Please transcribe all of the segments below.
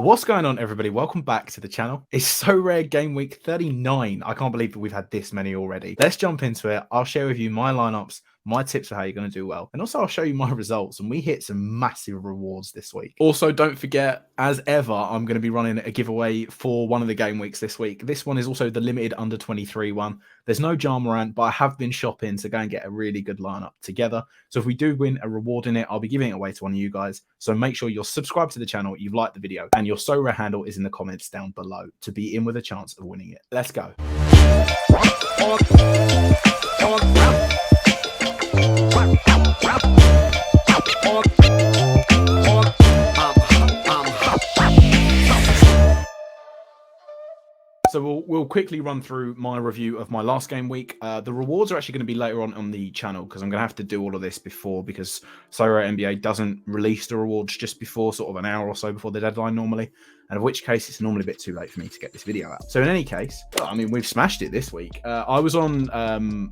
What's going on, everybody? Welcome back to the channel. It's Sorare game week 39. I can't believe that we've had this many already. Let's jump into it. I'll share with you my lineups, my tips for how you're going to do well, and also I'll show you my results, and we hit some massive rewards this week. Also, don't forget, as ever, I'm going to be running a giveaway for one of the game weeks this week. This one is also the limited under 23 one. There's no Ja Morant, but I have been shopping to go and get a really good lineup together. So if we do win a reward in it, I'll be giving it away to one of you guys. So make sure you're subscribed to the channel, you've liked the video, and your Sorare handle is in the comments down below to be in with a chance of winning it. Let's go. So we'll quickly run through my review of my last game week. The rewards are actually going to be later on the channel because I'm going to have to do all of this before, because Sorare NBA doesn't release the rewards just before sort of an hour or so before the deadline normally, and in which case it's normally a bit too late for me to get this video out. So in any case, well, I mean, we've smashed it this week. I was on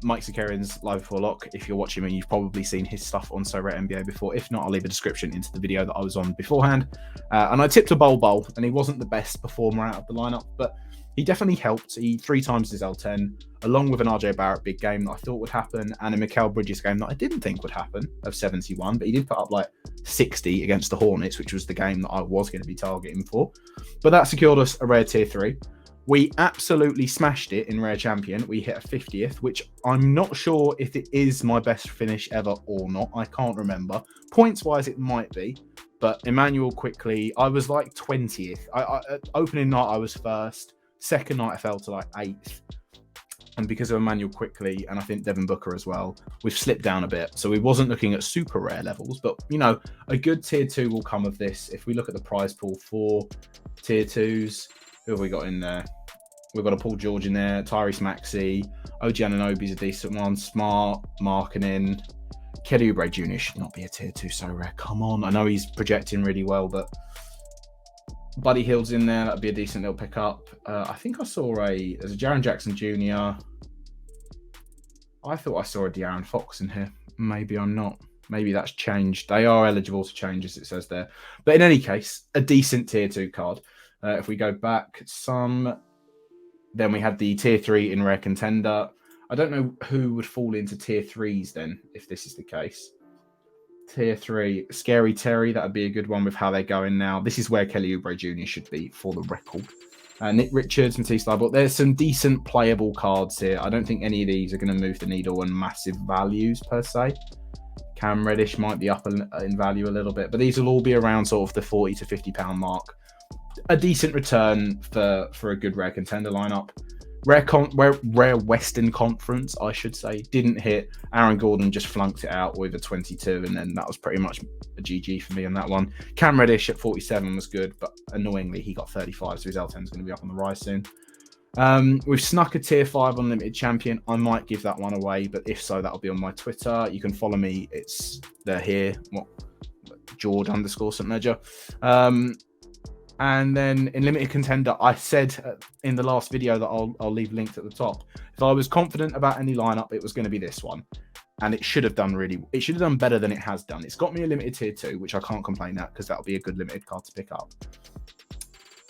Mike Zakarian's Live Before Lock. If you're watching me, you've probably seen his stuff on Sorare NBA before. If not, I'll leave a description into the video that I was on beforehand. And I tipped a bowl, and he wasn't the best performer out of the lineup, but he definitely helped. He 3 times his L10, along with an RJ Barrett big game that I thought would happen, and a Mikal Bridges game that I didn't think would happen of 71, but he did put up like 60 against the Hornets, which was the game that I was going to be targeting for. But that secured us a rare tier 3. We absolutely smashed it in Rare Champion. We hit a 50th, which I'm not sure if it is my best finish ever or not. I can't remember. Points-wise, it might be. But Emmanuel quickly, I was like 20th. Opening night, I was first. Second night, I fell to like 8th. And because of Emmanuel quickly, and I think Devin Booker as well, we've slipped down a bit. So we wasn't looking at super rare levels, but, you know, a good tier 2 will come of this. If we look at the prize pool for tier 2s, who have we got in there? We've got a Paul George in there, Tyrese Maxey, OG Anunoby's a decent one, Smart, Markkanen. Kelly Oubre Jr. should not be a tier 2 so rare. Come on. I know he's projecting really well, but Buddy Hield's in there. That'd be a decent little pickup. I think I saw there's a Jaren Jackson Jr. I thought I saw a De'Aaron Fox in here. Maybe I'm not. Maybe that's changed. They are eligible to change, as it says there. But in any case, a decent tier 2 card. If we go back some, then we had the tier 3 in Rare Contender. I don't know who would fall into tier 3s then, if this is the case. Tier 3, Scary Terry, that would be a good one with how they're going now. This is where Kelly Oubre Jr. should be, for the record. Nick Richards, Matisse Thybulle. There's some decent playable cards here. I don't think any of these are going to move the needle on massive values, per se. Cam Reddish might be up in value a little bit, but these will all be around sort of the £40 to £50 mark. A decent return for a good Rare Contender lineup. Rare Western Conference, I should say, didn't hit. Aaron Gordon just flunked it out with a 22, and then that was pretty much a GG for me on that one. Cam Reddish at 47 was good, but annoyingly, he got 35, so his L10 is going to be up on the rise soon. We've snuck a tier 5 unlimited champion. I might give that one away, but if so, that'll be on my Twitter. You can follow me. They're here. Jord_St. Ledger. And then in limited contender, I said in the last video that I'll leave linked at the top. If I was confident about any lineup, it was going to be this one, and it should have done better than it has done. It's got me a limited tier 2, which I can't complain at because that'll be a good limited card to pick up.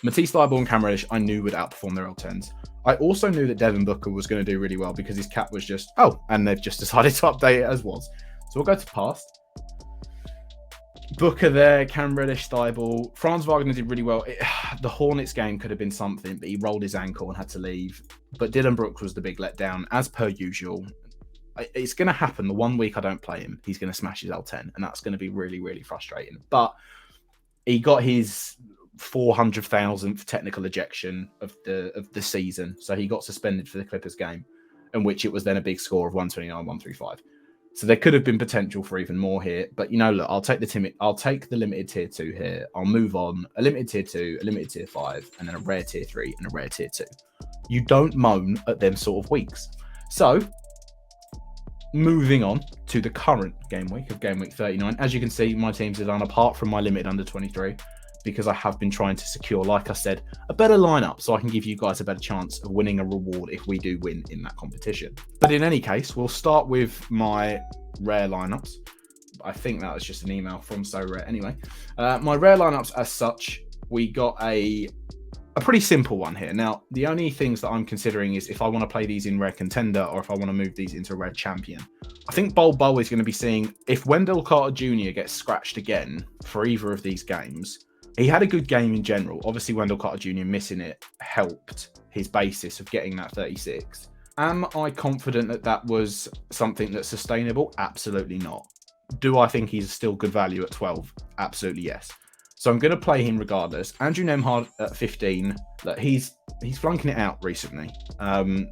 Matisse Thybulle and Cam Reddish, I knew would outperform their L10s. I also knew that Devin Booker was going to do really well because his cap was just and they've just decided to update it as was. So we'll go to past. Booker there, Cam Reddish, Thybulle. Franz Wagner did really well. The Hornets game could have been something, but he rolled his ankle and had to leave. But Dylan Brooks was the big letdown, as per usual. It's going to happen. The 1 week I don't play him, he's going to smash his L10, and that's going to be really, really frustrating. But he got his 400,000th technical ejection of the season, so he got suspended for the Clippers game, in which it was then a big score of 129-135. So there could have been potential for even more here. But, you know, look, I'll take the limited tier 2 here. I'll move on. A limited tier 2, a limited tier 5, and then a rare tier 3 and a rare tier 2. You don't moan at them sort of weeks. So, moving on to the current game week of game week 39. As you can see, my teams are done apart from my limited under 23. Because I have been trying to secure, like I said, a better lineup so I can give you guys a better chance of winning a reward if we do win in that competition. But in any case, we'll start with my rare lineups. I think that was just an email from Sorare anyway. My rare lineups as such we got a pretty simple one here. Now, the only things that I'm considering is if I want to play these in Rare Contender or if I want to move these into Rare Champion. I think Bold Bow is going to be seeing if Wendell Carter Jr. gets scratched again for either of these games. He had a good game in general. Obviously, Wendell Carter Jr. missing it helped his basis of getting that 36. Am I confident that that was something that's sustainable? Absolutely not. Do I think he's still good value at 12? Absolutely yes. So I'm going to play him regardless. Andrew Nemhard at 15. Look, he's flunking it out recently.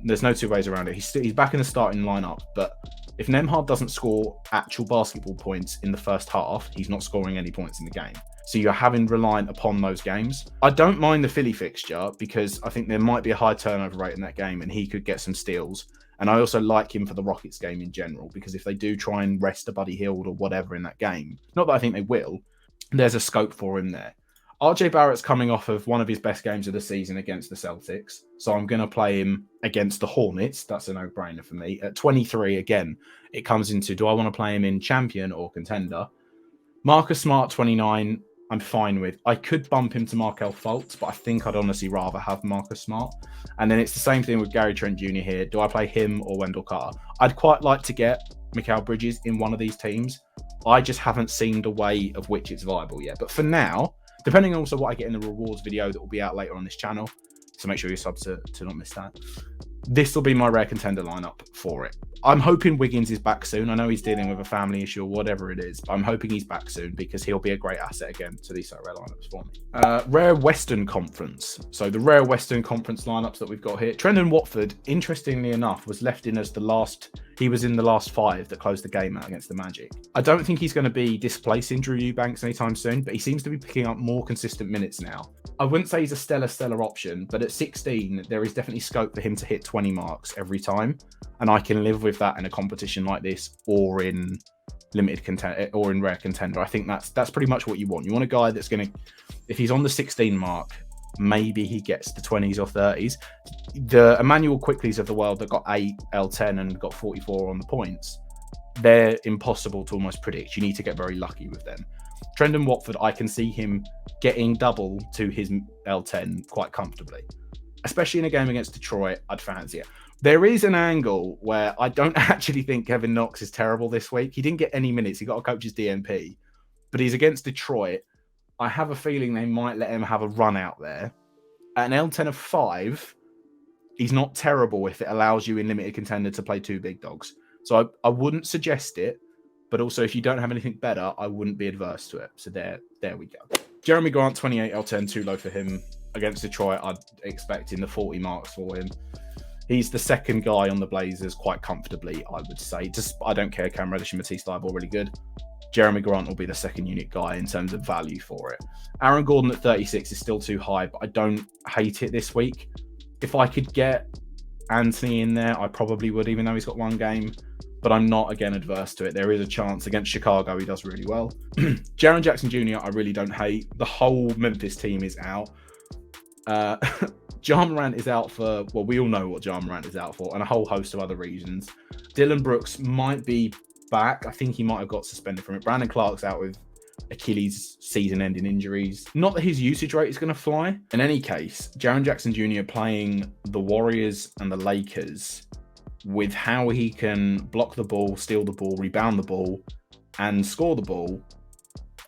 There's no two ways around it. He's back in the starting lineup, but if Nemhard doesn't score actual basketball points in the first half, he's not scoring any points in the game. So you're having reliant upon those games. I don't mind the Philly fixture because I think there might be a high turnover rate in that game and he could get some steals. And I also like him for the Rockets game in general because if they do try and rest a Buddy Hield or whatever in that game, not that I think they will, there's a scope for him there. RJ Barrett's coming off of one of his best games of the season against the Celtics. So I'm going to play him against the Hornets. That's a no-brainer for me. At 23, again, it comes into, do I want to play him in Champion or Contender? Marcus Smart, 29, I'm fine with. I could bump him to Markelle Fultz, but I think I'd honestly rather have Marcus Smart. And then it's the same thing with Gary Trent Jr. here. Do I play him or Wendell Carter? I'd quite like to get Mikal Bridges in one of these teams. I just haven't seen the way of which it's viable yet. But for now, depending on also what I get in the rewards video that will be out later on this channel, so make sure you're subbed to not miss that. This will be my Rare Contender lineup for it. I'm hoping Wiggins is back soon. I know he's dealing with a family issue or whatever it is, but I'm hoping he's back soon because he'll be a great asset again to these Rare lineups for me. Rare Western Conference. So the Rare Western Conference lineups that we've got here. Trendon Watford, interestingly enough, was left in as the last. He was in the last 5 that closed the game out against the Magic. I don't think he's going to be displacing Drew Eubanks anytime soon, but he seems to be picking up more consistent minutes now. I wouldn't say he's a stellar option, but at 16, there is definitely scope for him to hit 20 marks every time. And I can live with that in a competition like this or in limited contender or in Rare Contender. I think that's pretty much what you want. You want a guy that's going to, if he's on the 16 mark, maybe he gets the 20s or 30s. The Emmanuel Quickleys of the world that got 8 L10 and got 44 on the points, they're impossible to almost predict. You need to get very lucky with them. Trendon Watford, I can see him getting double to his L10 quite comfortably. Especially in a game against Detroit, I'd fancy it. There is an angle where I don't actually think Kevin Knox is terrible this week. He didn't get any minutes. He got a coach's DNP, but he's against Detroit. I have a feeling they might let him have a run out there. At an L10 of 5, he's not terrible if it allows you in limited contender to play 2 big dogs. So I wouldn't suggest it, but also if you don't have anything better, I wouldn't be adverse to it. So there we go. Jeremy Grant, 28 L10, too low for him. Against Detroit, I'd expect in the 40 marks for him. He's the second guy on the Blazers quite comfortably, I would say. Just I don't care. Cam Reddish and Matisse Thybulle really good. Jeremy Grant will be the second unit guy in terms of value for it. Aaron Gordon at 36 is still too high, but I don't hate it this week. If I could get Anthony in there, I probably would, even though he's got 1 game. But I'm not, again, adverse to it. There is a chance against Chicago he does really well. Jaren Jackson Jr., I really don't hate. The whole Memphis team is out. Ja Morant is out for, well, we all know what Ja Morant is out for, and a whole host of other reasons. Dylan Brooks might be back. I think he might have got suspended from it. Brandon Clark's out with Achilles season-ending injuries. Not that his usage rate is going to fly. In any case, Jaren Jackson Jr. playing the Warriors and the Lakers with how he can block the ball, steal the ball, rebound the ball, and score the ball,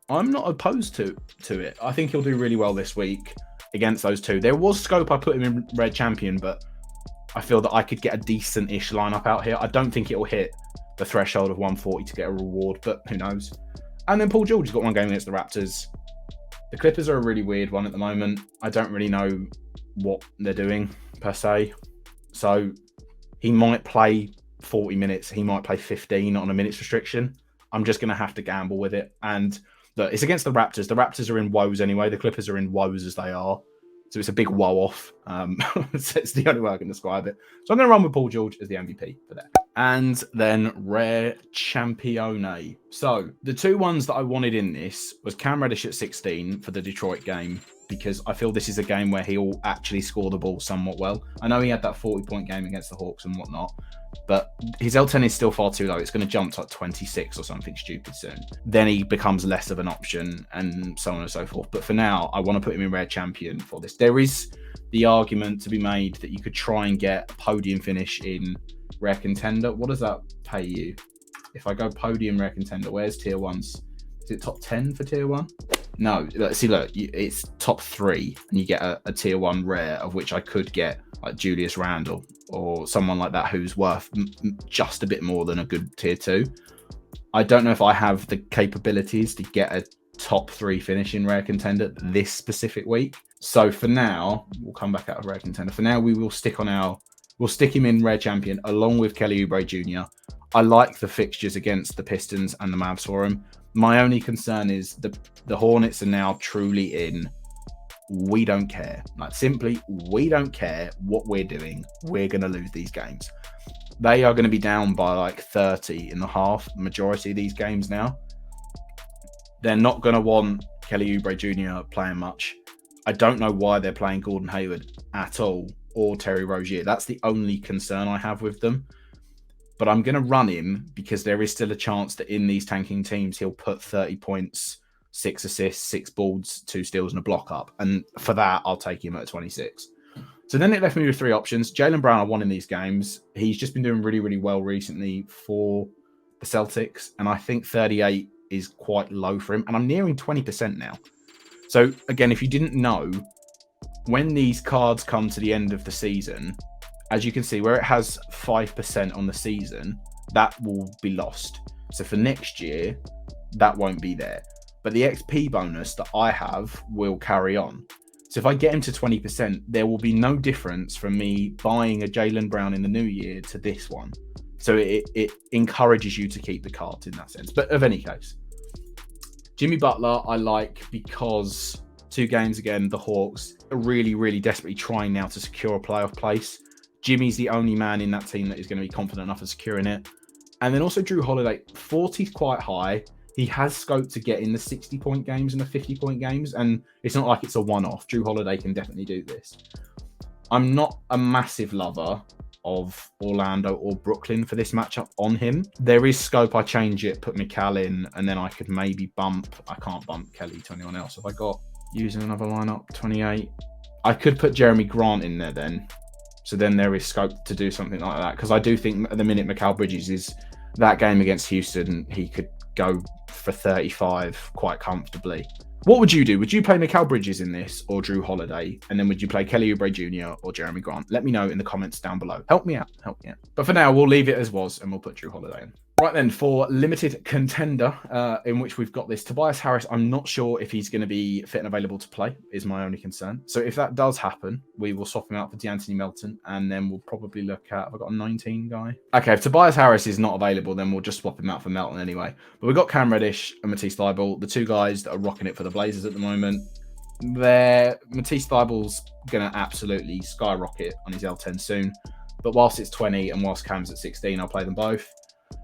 I'm not opposed to it. I think he'll do really well this week against those two. There was scope I put him in Red Champion, but I feel that I could get a decent-ish lineup out here. I don't think it'll hit the threshold of 140 to get a reward, but who knows. And then Paul George has got 1 game against the Raptors. The Clippers are a really weird one at the moment. I don't really know what they're doing, per se. So he might play 40 minutes. He might play 15 on a minutes restriction. I'm just going to have to gamble with it. And look, it's against the Raptors. The Raptors are in woes anyway. The Clippers are in woes as they are. So it's a big woe off. It's the only way I can describe it. So I'm going to run with Paul George as the MVP for that. And then Rare Champione. So the 2 ones that I wanted in this was Cam Reddish at 16 for the Detroit game because I feel this is a game where he'll actually score the ball somewhat well. I know he had that 40-point game against the Hawks and whatnot, but his L10 is still far too low. It's going to jump to like 26 or something stupid soon. Then he becomes less of an option and so on and so forth. But for now, I want to put him in rare champion for this. There is the argument to be made that you could try and get a podium finish in rare contender. What does that pay you? If I go podium rare contender, where's tier ones? Is it top 10 for tier one? No, see, look, it's top 3 and you get a tier 1 rare, of which I could get like Julius Randle or someone like that who's worth just a bit more than a good tier 2. I don't know if I have the capabilities to get a top 3 finish in rare contender this specific week. So for now, we'll come back out of rare contender. For now, we'll stick him in rare champion along with Kelly Oubre Jr. I like the fixtures against the Pistons and the Mavs for him. My only concern is the Hornets are now truly in. We don't care. Like, simply, we don't care what we're doing. We're going to lose these games. They are going to be down by like 30 in the half, majority of these games now. They're not going to want Kelly Oubre Jr. playing much. I don't know why they're playing Gordon Hayward at all, or Terry Rozier. That's the only concern I have with them. But I'm going to run him because there is still a chance that in these tanking teams, he'll put 30 points, 6 assists, 6 boards, 2 steals, and a block up. And for that, I'll take him at 26. So then it left me with 3 options. Jaylen Brown, I won in these games. He's just been doing really, really well recently for the Celtics. And I think 38 is quite low for him. And I'm nearing 20% now. So again, if you didn't know, when these cards come to the end of the season, as you can see, where it has 5% on the season, that will be lost. So for next year, that won't be there. But the XP bonus that I have will carry on. So if I get him to 20%, there will be no difference from me buying a Jaylen Brown in the new year to this one. So it encourages you to keep the cards in that sense. But of any case, Jimmy Butler I like because 2 games again, the Hawks are really, really desperately trying now to secure a playoff place. Jimmy's the only man in that team that is going to be confident enough of securing it. And then also Drew Holiday, 40 is quite high. He has scope to get in the 60-point games and the 50-point games. And it's not like it's a one-off. Drew Holiday can definitely do this. I'm not a massive lover of Orlando or Brooklyn for this matchup on him. There is scope I change it, put McCall in, and then I could maybe bump. I can't bump Kelly to anyone else. If I got using another lineup, 28. I could put Jeremy Grant in there then. So then there is scope to do something like that. Because I do think at the minute Mikal Bridges is that game against Houston, he could go for 35 quite comfortably. What would you do? Would you play Mikal Bridges in this or Drew Holiday? And then would you play Kelly Oubre Jr. or Jeremy Grant? Let me know in the comments down below. Help me out. Help me out. But for now, we'll leave it as was and we'll put Drew Holiday in. Right then, for limited contender, in which we've got this Tobias Harris, I'm not sure if he's going to be fit and available to play, is my only concern. So if that does happen, we will swap him out for DeAnthony Melton, and then we'll probably look at, have I got a 19 guy? Okay, if Tobias Harris is not available, then we'll just swap him out for Melton anyway. But we've got Cam Reddish and Matisse Thybulle, the 2 guys that are rocking it for the Blazers at the moment. Matisse Thybulle's going to absolutely skyrocket on his L10 soon. But whilst it's 20 and whilst Cam's at 16, I'll play them both.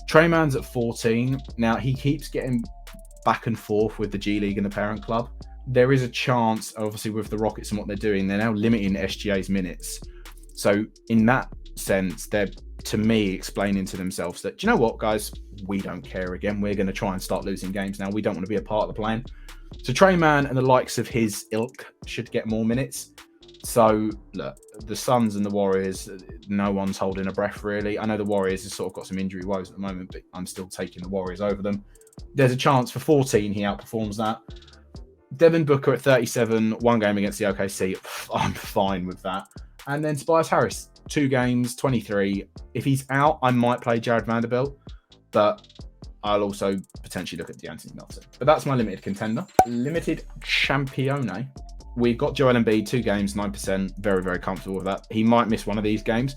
Trey Mann's at 14. Now, he keeps getting back and forth with the G League and the parent club. There is a chance, obviously, with the Rockets and what they're doing, they're now limiting SGA's minutes. So in that sense, they're, to me, explaining to themselves that, do you know what, guys? We don't care again. We're going to try and start losing games now. We don't want to be a part of the plan. So Trey Mann and the likes of his ilk should get more minutes. So, look, the Suns and the Warriors, no one's holding a breath, really. I know the Warriors have sort of got some injury woes at the moment, but I'm still taking the Warriors over them. There's a chance for 14 he outperforms that. Devin Booker at 37, 1 game against the OKC. I'm fine with that. And then Tobias Harris, 2 games, 23. If he's out, I might play Jared Vanderbilt, but I'll also potentially look at DeAnthony Melton. But that's my limited contender. Limited Champione. We've got Joel Embiid, 2 games, 9%. Very, very comfortable with that. He might miss one of these games.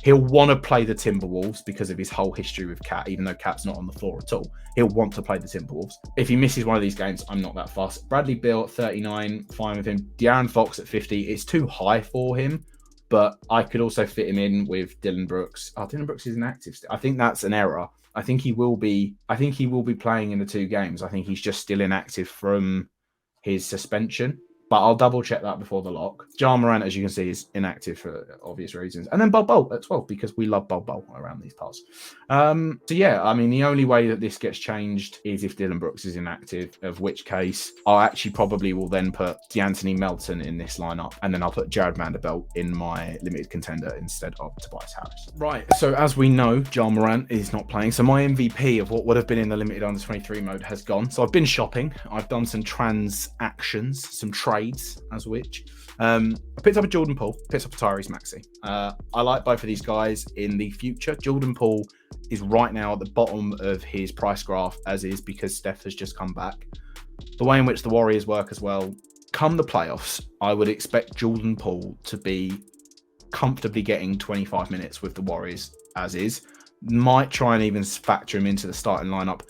He'll want to play the Timberwolves because of his whole history with Cat, even though Cat's not on the floor at all. He'll want to play the Timberwolves. If he misses one of these games, I'm not that fussed. Bradley Beal at 39, fine with him. De'Aaron Fox at 50. It's too high for him, but I could also fit him in with Dylan Brooks. Oh, Dylan Brooks is inactive still. I think that's an error. I think he will be playing in the 2 games. I think he's just still inactive from his suspension. but I'll double check that before the lock. Ja Morant, as you can see, is inactive for obvious reasons. And then Bol Bol at 12, because we love Bol Bol around these parts. So yeah, I mean, the only way that this gets changed is if Dylan Brooks is inactive, of which case I actually probably will then put DeAnthony Melton in this lineup, and then I'll put Jared Vanderbilt in my limited contender instead of Tobias Harris. Right, so as we know, Ja Morant is not playing, so my MVP of what would have been in the limited under 23 mode has gone. So I've been shopping, I've done some transactions, some trades, as which. I picked up a Jordan Poole, picked up a Tyrese Maxey. I like both of these guys in the future. Jordan Poole is right now at the bottom of his price graph, as is because Steph has just come back. The way in which the Warriors work as well, come the playoffs, I would expect Jordan Poole to be comfortably getting 25 minutes with the Warriors, as is. Might try and even factor him into the starting lineup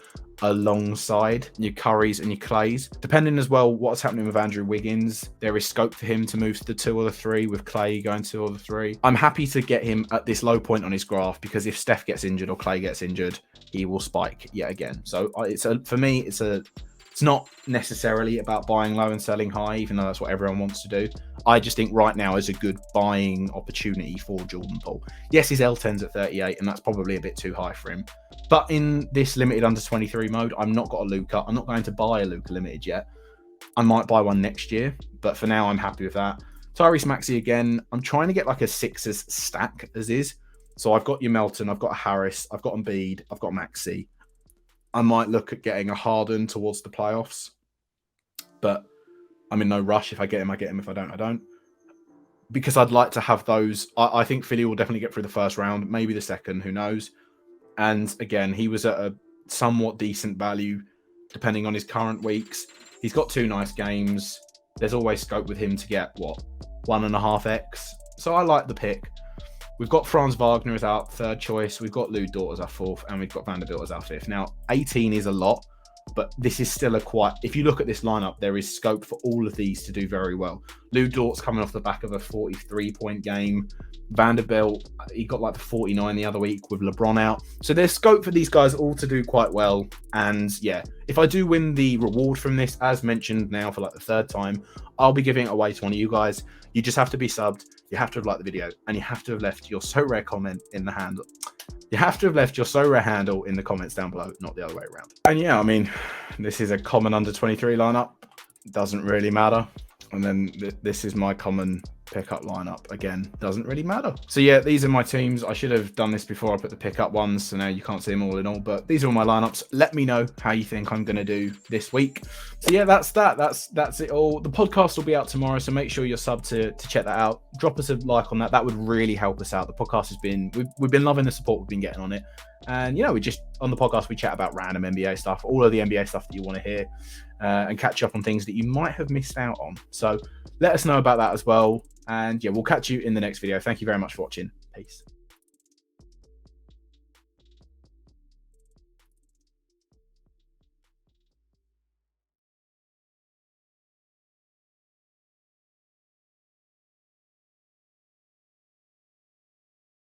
alongside your Currys and your Clays. Depending as well what's happening with Andrew Wiggins, there is scope for him to move to the 2 or the 3, with Clay going 2 or the 3. I'm happy to get him at this low point on his graph, because if Steph gets injured or Clay gets injured, he will spike yet again. So for me, it's not necessarily about buying low and selling high, even though that's what everyone wants to do. I just think right now is a good buying opportunity for Jordan Poole. Yes, his L10's at 38, and that's probably a bit too high for him. But in this limited under 23 mode, I'm not got a Luka. I'm not going to buy a Luka limited yet. I might buy one next year, but for now, I'm happy with that. Tyrese Maxey again. I'm trying to get like a Sixers stack as is. So I've got your Melton, I've got a Harris, I've got Embiid, I've got Maxey. I might look at getting a Harden towards the playoffs, but I'm in no rush. If I get him, I get him. If I don't, I don't. Because I'd like to have those. I think Philly will definitely get through the first round, maybe the second, who knows. And again, he was at a somewhat decent value, depending on his current weeks. He's got 2 nice games. There's always scope with him to get, 1.5x. So I like the pick. We've got Franz Wagner as our 3rd choice. We've got Lou Dort as our 4th, and we've got Vanderbilt as our 5th. Now, 18 is a lot, but this is still if you look at this lineup, there is scope for all of these to do very well. Lou Dort's coming off the back of a 43-point game. Vanderbilt, he got like the 49 the other week with LeBron out. So there's scope for these guys all to do quite well. And yeah, if I do win the reward from this, as mentioned now for like the 3rd time, I'll be giving it away to one of you guys. You just have to be subbed, you have to have liked the video, and you have to have left your So Rare comment in the handle. You have to have left your So Rare handle in the comments down below, not the other way around. And yeah, I mean, this is a common under 23 lineup. Doesn't really matter. And then this is my common pickup lineup. Again, doesn't really matter. So yeah, these are my teams. I should have done this before I put the pickup ones, so now you can't see them all in all, but these are all my lineups. Let me know how you think I'm going to do this week. So yeah, that's it all. The podcast will be out tomorrow, so make sure you're subbed to check that out. Drop us a like on that. That would really help us out. The podcast has been, we've been loving the support we've been getting on it. And, we just, on the podcast, we chat about random NBA stuff, all of the NBA stuff that you want to hear, and catch up on things that you might have missed out on. So let us know about that as well. And yeah, we'll catch you in the next video. Thank you very much for watching. Peace.